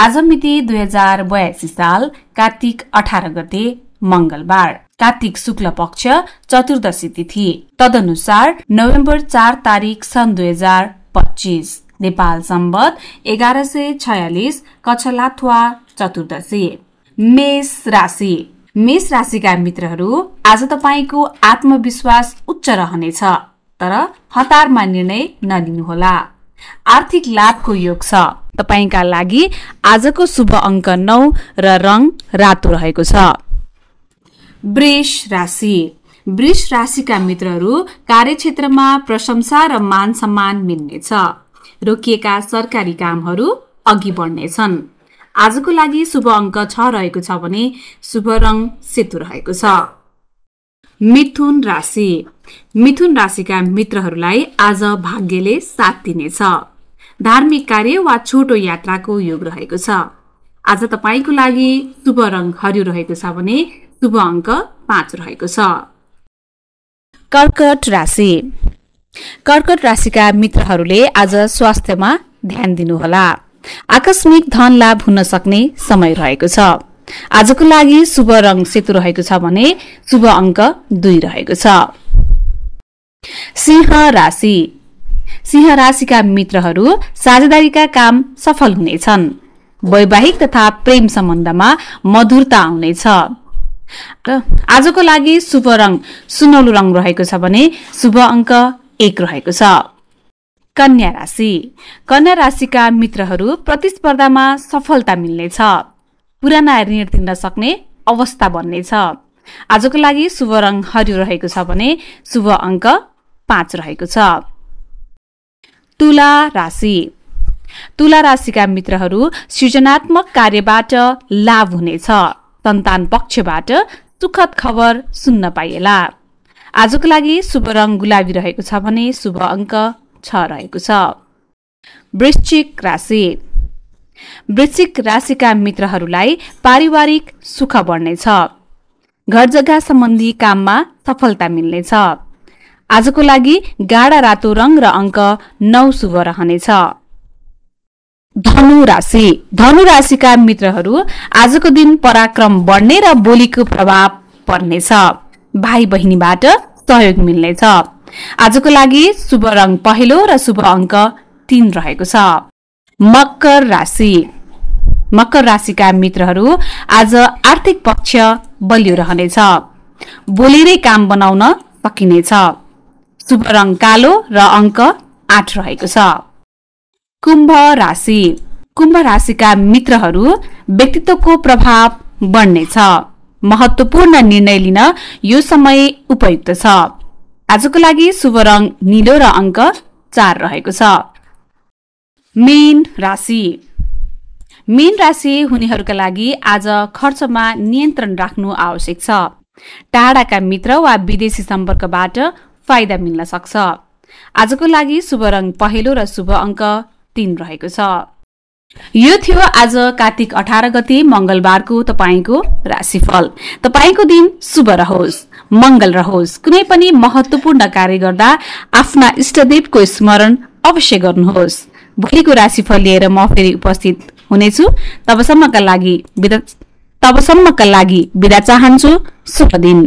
आज मिति 2082 साल कार्तिक 18 गते मंगलबार, कार्तिक शुक्ल पक्ष चतुर्दशी तिथि। तदनुसार नोभेम्बर 4 तारिक सन् 2025, नेपाल सम्वत 1146 कछलाथुवा चतुर्दशी। मेष राशि। मेष राशिका मित्रहरू, आज तपाईको आत्मविश्वास उच्च रहनेछ, तर हतारमा निर्णय नलिनुहोला। आर्थिक लाभको योग छ। तपाईका लागि आजको शुभ अंक 9 र रंग रातो रहेको छ। वृष राशि। वृष राशिका मित्रहरू, कार्यक्षेत्रमा प्रशंसा र मान सम्मान मिल्नेछ। रोकिएका सरकारी कामहरू अघि बढ्नेछन्। आजको लागि शुभ अंक 6 रहेको छ भने शुभ रंग सेतो रहेको छ। मिथुन राशि। मिथुन राशिका मित्रहरूलाई आज भाग्यले साथ दिनेछ। धार्मिक कार्य वा छोटो यात्राको योग रहेको छ। आज तपाईको लागि शुभ रंग हरियो रहेको छ भने शुभ अंक 5 रहेको छ। कर्कट राशि। कर्कट राशिका मित्रहरूले आज स्वास्थ्यमा ध्यान दिनुहोला। आकस्मिक धन लाभ हुन सक्ने समय रहेको छ। आजको लागि शुभ रंग सेतो रहेको छ भने शुभ अंक 2 रहेको छ। सिंह राशि। सिंह राशिका मित्रहरू, साझेदारीका काम सफल हुनेछन्। वैवाहिक तथा प्रेम सम्बन्धमा मधुरता आउनेछ। आजको लागि शुभ रंग सुनौलो रंग रहेको छ भने शुभ अंक 1 रहेको छ। कन्या राशि। कन्या राशिका मित्रहरू, प्रतिस्पर्धामा सफलता मिल्नेछ। पुराना ऋण तिर्न सक्ने अवस्था बन्नेछ। आजको लागि शुभ रंग हरियो रहेको छ भने शुभ अंक 5 रहेको छ। तुला राशि। तुला राशिका मित्रहरू, सृजनात्मक कार्यबाट लाभ हुनेछ। सन्तान पक्षबाट सुखद खबर सुन्न पाइएला। आजको लागि शुभ रंग गुलाबी रहेको छ भने शुभ अंक 6 रहेको छ। वृश्चिक राशि। वृश्चिक राशिका मित्रहरूलाई पारिवारिक सुख बढ्नेछ। घर जग्गा सम्बन्धी काममा सफलता मिल्नेछ। आजको लागि गाढा रातो रंग र अंक 9 शुभ रहनेछ। धनु राशि। धनु राशिका मित्रहरू, आजको दिन पराक्रम बढ्ने र बोलीको प्रभाव पर्नेछ। भाइ बहिनीबाट सहयोग मिल्नेछ। आजको लागि शुभ रंग पहेँलो र शुभ अंक 3 रहेको छ। मकर राशि। मकर राशिका मित्रहरू, आज आर्थिक पक्ष बलियो रहनेछ। बोलेरै काम बनाउन सकिनेछ। शुभ रंग कालो र अंक 8 रहेको छ। कुम्भ राशि। कुम्भ राशिका मित्रहरू, व्यक्तित्वको प्रभाव बढ्नेछ। महत्वपूर्ण निर्णय लिन यो समय उपयुक्त छ। आजको लागि शुभ रंग नीलो र अंक 4 रहेको छ। मीन राशि। मीन राशि हुनेहरूका लागि आज खर्चमा नियन्त्रण राख्नु आवश्यक छ। टाढाका मित्र वा विदेशी सम्पर्कबाट फाइदा मिल्न सक्छ। आजको लागि शुभ रंग पहेँलो र शुभ अंक 3 रहेको छ। यो थियो आज कार्तिक 18 गते मंगलबारको तपाईको राशिफल। तपाईको दिन शुभ रहोस्, मंगल रहोस्। कुनै पनि महत्वपूर्ण कार्य गर्दा आफ्ना इष्टदेवको स्मरण अवश्य गर्नुहोस्। भोलिको राशिफल लिएर म फेरि उपस्थित हुनेछु। तबसम्मका लागि बिदा चाहन्छु। शुभ दिन।